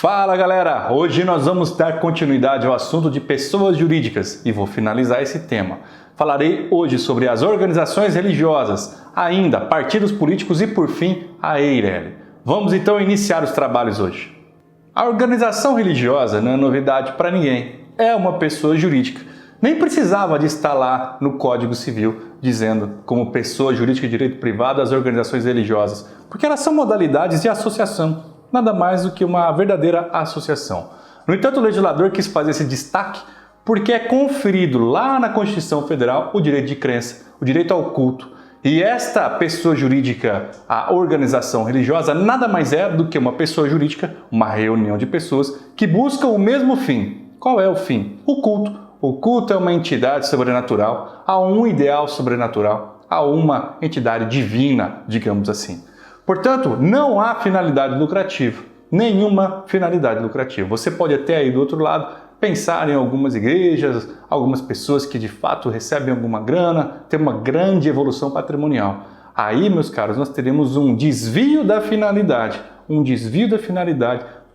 Fala galera, hoje nós vamos dar continuidade ao assunto de pessoas jurídicas e vou finalizar esse tema. Falarei hoje sobre as organizações religiosas, ainda partidos políticos e por fim a EIRELI. Vamos então iniciar os trabalhos hoje. A organização religiosa não é novidade para ninguém, é uma pessoa jurídica. Nem precisava de estar lá no Código Civil dizendo como pessoa jurídica de direito privado as organizações religiosas, porque elas são modalidades de associação, nada mais do que uma verdadeira associação. No entanto, o legislador quis fazer esse destaque porque é conferido lá na Constituição Federal o direito de crença, o direito ao culto. E esta pessoa jurídica, a organização religiosa, nada mais é do que uma pessoa jurídica, uma reunião de pessoas que buscam o mesmo fim. Qual é o fim? O culto. O culto é uma entidade sobrenatural, a um ideal sobrenatural, a uma entidade divina, digamos assim. Portanto, não há finalidade lucrativa, nenhuma finalidade lucrativa. Você pode até aí do outro lado pensar em algumas igrejas, algumas pessoas que de fato recebem alguma grana, tem uma grande evolução patrimonial. Aí, meus caros, nós teremos um desvio da finalidade,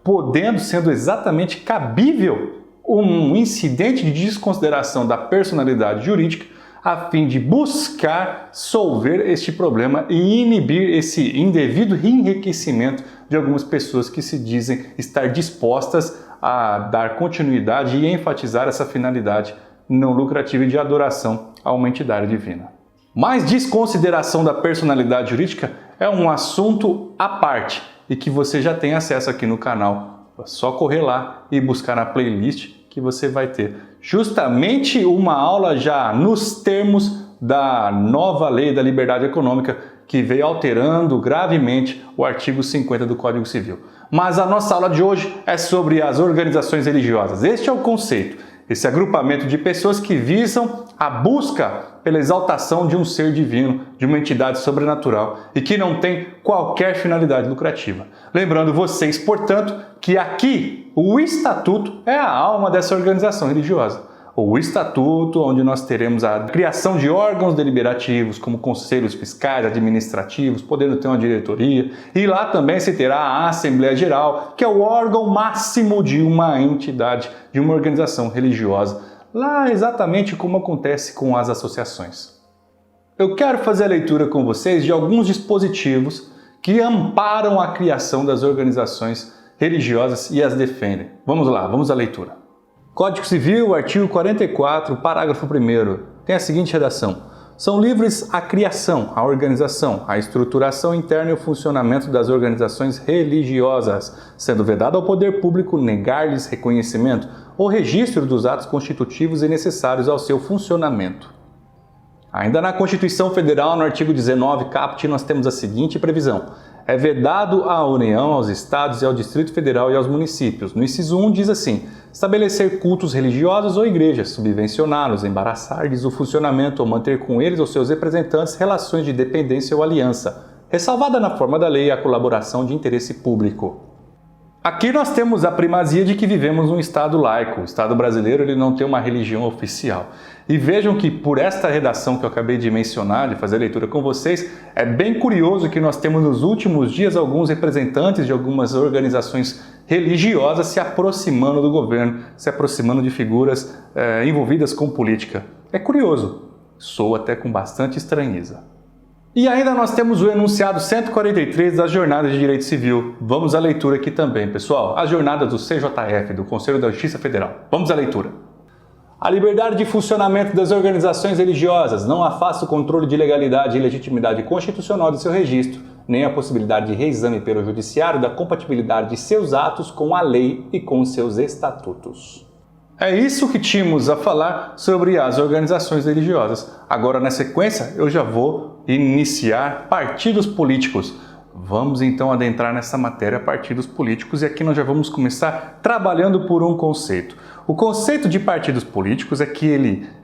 podendo, sendo exatamente cabível um incidente de desconsideração da personalidade jurídica a fim de buscar solver este problema e inibir esse indevido enriquecimento de algumas pessoas que se dizem estar dispostas a dar continuidade e enfatizar essa finalidade não lucrativa e de adoração a uma entidade divina. Mas desconsideração da personalidade jurídica é um assunto à parte e que você já tem acesso aqui no canal. É só correr lá e buscar na playlist que você vai ter justamente uma aula já nos termos da nova lei da liberdade econômica que veio alterando gravemente o artigo 50 do Código Civil. Mas a nossa aula de hoje é sobre as organizações religiosas. Este é o conceito, esse agrupamento de pessoas que visam a busca pela exaltação de um ser divino, de uma entidade sobrenatural e que não tem qualquer finalidade lucrativa. Lembrando vocês, portanto, que aqui o estatuto é a alma dessa organização religiosa. O estatuto, onde nós teremos a criação de órgãos deliberativos, como conselhos fiscais, administrativos, podendo ter uma diretoria, e lá também se terá a Assembleia Geral, que é o órgão máximo de uma entidade, de uma organização religiosa, lá exatamente como acontece com as associações. Eu quero fazer a leitura com vocês de alguns dispositivos que amparam a criação das organizações religiosas e as defendem. Vamos lá, vamos à leitura. Código Civil, artigo 44, parágrafo 1º, tem a seguinte redação. São livres a criação, a organização, a estruturação interna e o funcionamento das organizações religiosas, sendo vedado ao poder público negar-lhes reconhecimento ou registro dos atos constitutivos e necessários ao seu funcionamento. Ainda na Constituição Federal, no artigo 19, caput, nós temos a seguinte previsão. É vedado à União, aos Estados e ao Distrito Federal e aos municípios. No inciso 1 diz assim, estabelecer cultos religiosos ou igrejas, subvencioná-los, embaraçar-lhes o funcionamento ou manter com eles ou seus representantes relações de dependência ou aliança, ressalvada na forma da lei a colaboração de interesse público. Aqui nós temos a primazia de que vivemos um Estado laico. O Estado brasileiro ele não tem uma religião oficial. E vejam que por esta redação que eu acabei de mencionar, de fazer a leitura com vocês, é bem curioso que nós temos nos últimos dias alguns representantes de algumas organizações religiosas se aproximando do governo, se aproximando de figuras envolvidas com política. É curioso, soa até com bastante estranheza. E ainda nós temos o enunciado 143 das Jornadas de Direito Civil. Vamos à leitura aqui também, pessoal. As jornadas do CJF, do Conselho da Justiça Federal. Vamos à leitura. A liberdade de funcionamento das organizações religiosas não afasta o controle de legalidade e legitimidade constitucional de seu registro, nem a possibilidade de reexame pelo judiciário da compatibilidade de seus atos com a lei e com seus estatutos. É isso que tínhamos a falar sobre as organizações religiosas. Agora, na sequência, eu já vou iniciar partidos políticos. Vamos então adentrar nessa matéria partidos políticos e aqui nós já vamos começar trabalhando por um conceito. O conceito de partidos políticos é que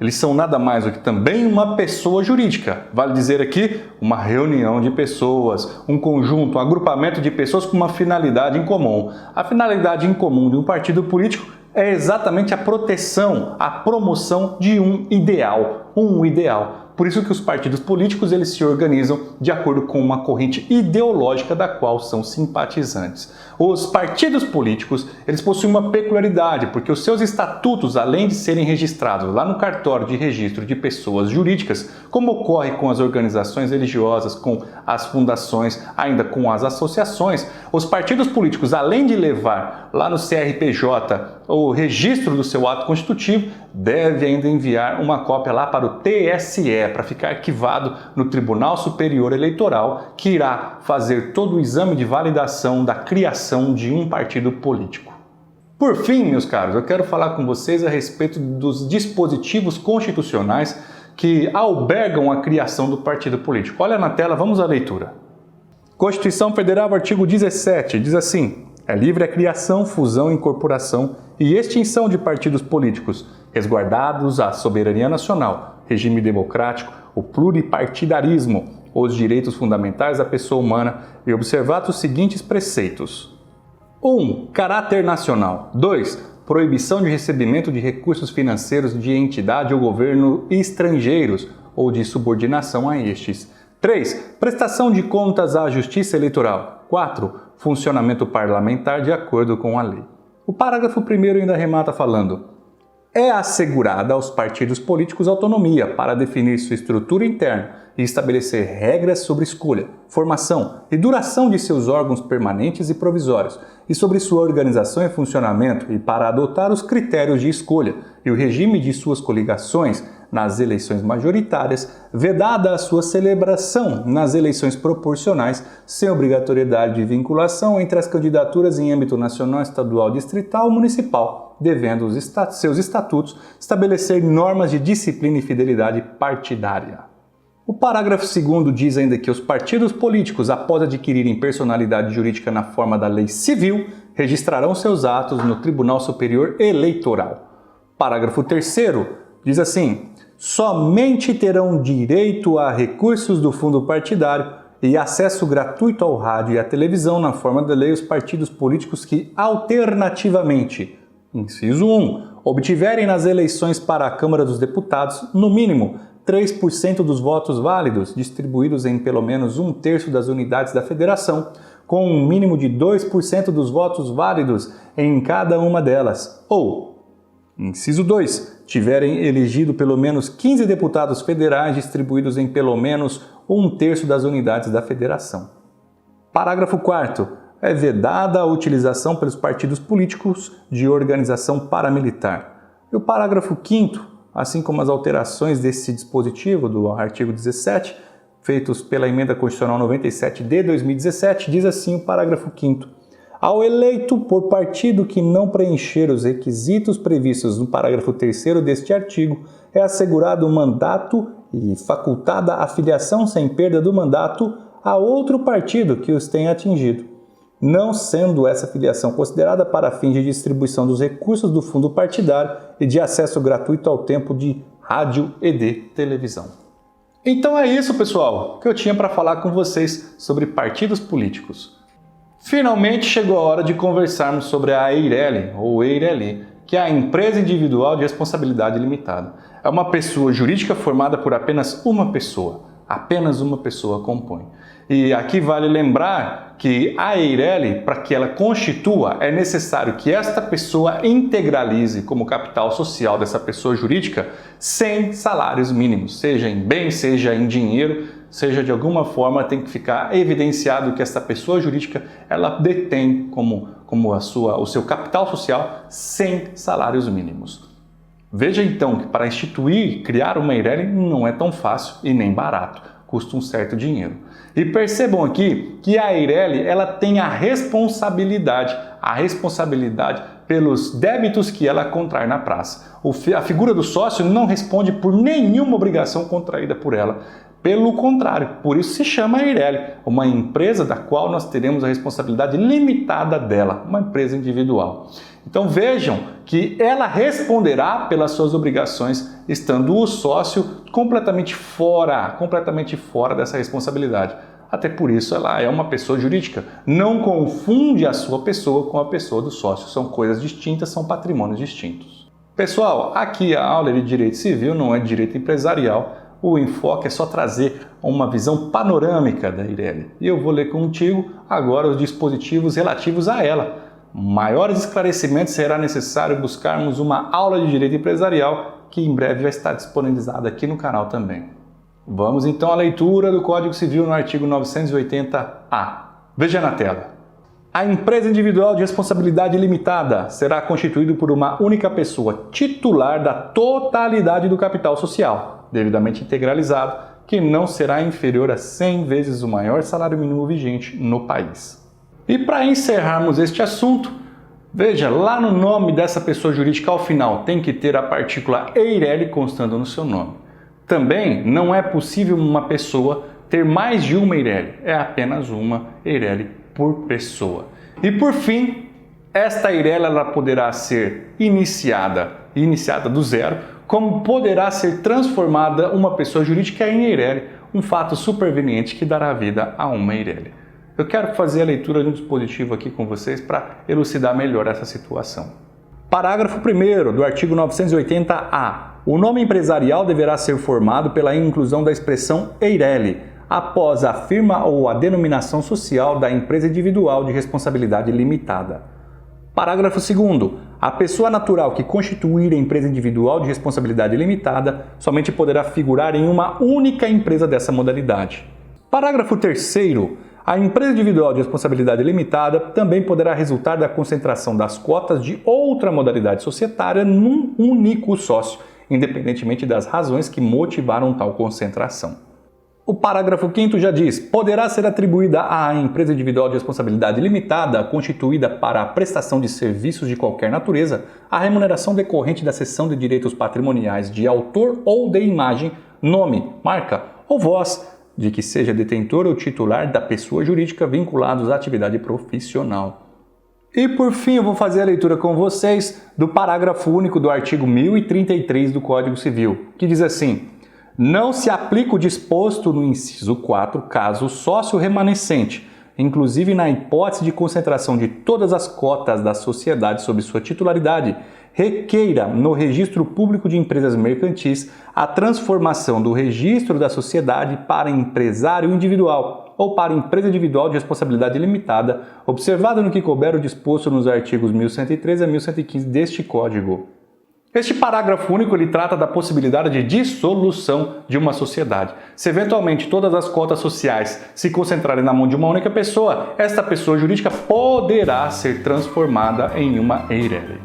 eles são nada mais do que também uma pessoa jurídica. Vale dizer aqui uma reunião de pessoas, um conjunto, um agrupamento de pessoas com uma finalidade em comum. A finalidade em comum de um partido político é exatamente a proteção, a promoção de um ideal. Por isso que os partidos políticos eles se organizam de acordo com uma corrente ideológica da qual são simpatizantes. Os partidos políticos eles possuem uma peculiaridade, porque os seus estatutos, além de serem registrados lá no cartório de registro de pessoas jurídicas, como ocorre com as organizações religiosas, com as fundações, ainda com as associações, os partidos políticos, além de levar lá no CRPJ o registro do seu ato constitutivo, deve ainda enviar uma cópia lá para o TSE, para ficar arquivado no Tribunal Superior Eleitoral, que irá fazer todo o exame de validação da criação de um partido político. Por fim, meus caros, eu quero falar com vocês a respeito dos dispositivos constitucionais que albergam a criação do partido político. Olha na tela, vamos à leitura. Constituição Federal, artigo 17, diz assim: é livre a criação, fusão, incorporação e extinção de partidos políticos, resguardados a soberania nacional, regime democrático, o pluripartidarismo, os direitos fundamentais da pessoa humana e observados os seguintes preceitos. 1. Caráter nacional. 2. Proibição de recebimento de recursos financeiros de entidade ou governo estrangeiros ou de subordinação a estes. 3. Prestação de contas à Justiça Eleitoral. 4. Funcionamento parlamentar de acordo com a lei. O parágrafo 1º ainda remata falando: é assegurada aos partidos políticos autonomia para definir sua estrutura interna e estabelecer regras sobre escolha, formação e duração de seus órgãos permanentes e provisórios, e sobre sua organização e funcionamento, e para adotar os critérios de escolha e o regime de suas coligações nas eleições majoritárias, vedada a sua celebração nas eleições proporcionais, sem obrigatoriedade de vinculação entre as candidaturas em âmbito nacional, estadual, distrital ou municipal, devendo seus estatutos estabelecer normas de disciplina e fidelidade partidária. O parágrafo 2º diz ainda que os partidos políticos, após adquirirem personalidade jurídica na forma da lei civil, registrarão seus atos no Tribunal Superior Eleitoral. Parágrafo 3º diz assim: somente terão direito a recursos do fundo partidário e acesso gratuito ao rádio e à televisão na forma da lei os partidos políticos que alternativamente, inciso 1, obtiverem nas eleições para a Câmara dos Deputados, no mínimo, 3% dos votos válidos, distribuídos em pelo menos 1/3 das unidades da federação, com um mínimo de 2% dos votos válidos em cada uma delas. Ou, inciso 2, tiverem elegido pelo menos 15 deputados federais distribuídos em pelo menos 1/3 das unidades da federação. Parágrafo 4º. É vedada a utilização pelos partidos políticos de organização paramilitar. E o parágrafo 5º, assim como as alterações desse dispositivo do artigo 17, feitos pela Emenda Constitucional 97 de 2017, diz assim o parágrafo 5º. Ao eleito por partido que não preencher os requisitos previstos no parágrafo 3º deste artigo, é assegurado o mandato e facultada a filiação sem perda do mandato a outro partido que os tenha atingido, não sendo essa filiação considerada para fins de distribuição dos recursos do fundo partidário e de acesso gratuito ao tempo de rádio e de televisão. Então é isso, pessoal, que eu tinha para falar com vocês sobre partidos políticos. Finalmente chegou a hora de conversarmos sobre a EIRELI, ou EIRELI, que é a Empresa Individual de Responsabilidade Limitada. É uma pessoa jurídica formada por apenas uma pessoa compõe. E aqui vale lembrar que a EIRELI, para que ela constitua, é necessário que esta pessoa integralize como capital social dessa pessoa jurídica 100 salários mínimos, seja em bem, seja em dinheiro, seja de alguma forma tem que ficar evidenciado que essa pessoa jurídica ela detém como o seu capital social 100 salários mínimos. Veja então que para instituir, criar uma EIRELI não é tão fácil e nem barato, custa um certo dinheiro. E percebam aqui que a EIRELI ela tem a responsabilidade pelos débitos que ela contrair na praça. A figura do sócio não responde por nenhuma obrigação contraída por ela. Pelo contrário, por isso se chama EIRELI, uma empresa da qual nós teremos a responsabilidade limitada dela, uma empresa individual. Então vejam que ela responderá pelas suas obrigações, estando o sócio completamente fora dessa responsabilidade. Até por isso ela é uma pessoa jurídica. Não confunde a sua pessoa com a pessoa do sócio. São coisas distintas, são patrimônios distintos. Pessoal, aqui a aula é de Direito Civil, não é de Direito Empresarial. o enfoque é só trazer uma visão panorâmica da Eireli. E eu vou ler contigo agora os dispositivos relativos a ela. Maiores esclarecimentos será necessário buscarmos uma aula de direito empresarial que em breve vai estar disponibilizada aqui no canal também. Vamos então à leitura do Código Civil no artigo 980-A. Veja na tela. A empresa individual de responsabilidade limitada será constituída por uma única pessoa titular da totalidade do capital social, devidamente integralizado, que não será inferior a 100 vezes o maior salário mínimo vigente no país. E para encerrarmos este assunto, veja, lá no nome dessa pessoa jurídica ao final tem que ter a partícula Eireli constando no seu nome. Também não é possível uma pessoa ter mais de uma Eireli, é apenas uma Eireli por pessoa. E por fim, esta Eireli ela poderá ser iniciada do zero, como poderá ser transformada uma pessoa jurídica em Eireli, um fato superveniente que dará vida a uma Eireli. Eu quero fazer a leitura de um dispositivo aqui com vocês para elucidar melhor essa situação. Parágrafo 1º do artigo 980-A. O nome empresarial deverá ser formado pela inclusão da expressão Eireli, após a firma ou a denominação social da empresa individual de responsabilidade limitada. Parágrafo 2º. A pessoa natural que constituir a empresa individual de responsabilidade limitada somente poderá figurar em uma única empresa dessa modalidade. Parágrafo 3º. A empresa individual de responsabilidade limitada também poderá resultar da concentração das cotas de outra modalidade societária num único sócio, independentemente das razões que motivaram tal concentração. O parágrafo 5º já diz: poderá ser atribuída à empresa individual de responsabilidade limitada, constituída para a prestação de serviços de qualquer natureza, a remuneração decorrente da cessão de direitos patrimoniais de autor ou de imagem, nome, marca ou voz, de que seja detentor ou titular da pessoa jurídica vinculados à atividade profissional. E por fim eu vou fazer a leitura com vocês do parágrafo único do artigo 1033 do Código Civil, que diz assim: não se aplica o disposto no inciso 4 caso o sócio remanescente, inclusive na hipótese de concentração de todas as cotas da sociedade sob sua titularidade, requeira no Registro Público de Empresas Mercantis a transformação do registro da sociedade para empresário individual ou para empresa individual de responsabilidade limitada, observado no que couber o disposto nos artigos 1113 a 1115 deste Código. Este parágrafo único ele trata da possibilidade de dissolução de uma sociedade. Se eventualmente todas as cotas sociais se concentrarem na mão de uma única pessoa, esta pessoa jurídica poderá ser transformada em uma Eireli.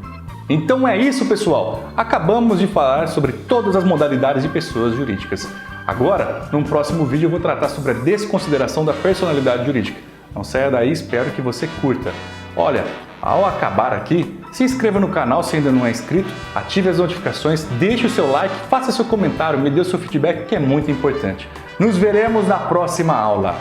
Então é isso, pessoal! Acabamos de falar sobre todas as modalidades de pessoas jurídicas. Agora, num próximo vídeo eu vou tratar sobre a desconsideração da personalidade jurídica. Não saia daí, espero que você curta. Olha, ao acabar aqui, se inscreva no canal se ainda não é inscrito, ative as notificações, deixe o seu like, faça seu comentário, me dê o seu feedback que é muito importante. Nos veremos na próxima aula.